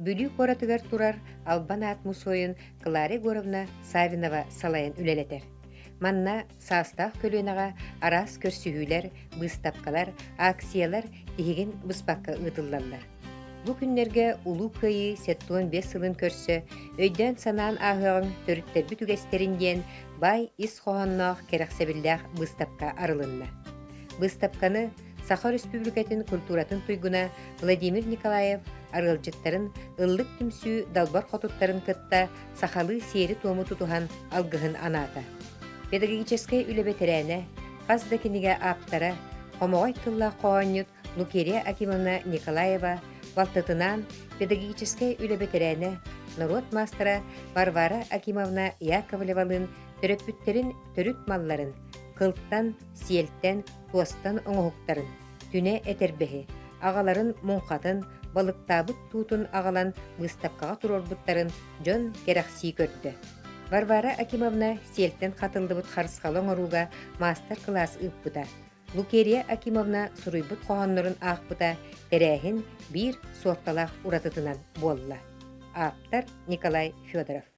Бүлі коратыгар турар албан атмусойын Кларе Горовна Савинова салайын үлелетер. Манна састақ көлінаға арас көрсігілер, бұстапқалар, акциялар тегін бұспаққа ұтыллалар. Бұ күннерге улу көйі сеттуын 5 сылын көрсі, өйден санаан ағығын төріттер бүтүгестерінден бай ис қоғаннақ керақсабілдәқ бұстапқа арылынна. Бұстапқаны Саха Республикатын культуратын туйгуна Владимир Николаев арылжыттарын ыллык түмсүү далбар хотуттарын кытта сахалы сері тому тутухан алгыхын аната. Педагогической үлебетерәне, қаздакиниге аптара, хомоғай тылла қоғанют Лукерия Акимовна Николаева валтытынан педагогической үлебетерәне народ мастера Варвара Акимовна Яковлевалын төрөппүттерин төрүт малларын, кылттан, сиелттен, туастан оңоһуктарын, түне этербеһи, агаларын муңқатын, балыктабыт туутун агалан выставкаға турорбуттарын жон керахсии көрдü. Варвара Акимовна сиелттен қатылдыбыт харысқалың оруга мастер-класс ыппыта. Лукерия Акимовна суруйбут қоғаннырын ақпыта терәхин бир суотталақ уратытынан болла. Аптар Николай Федоров.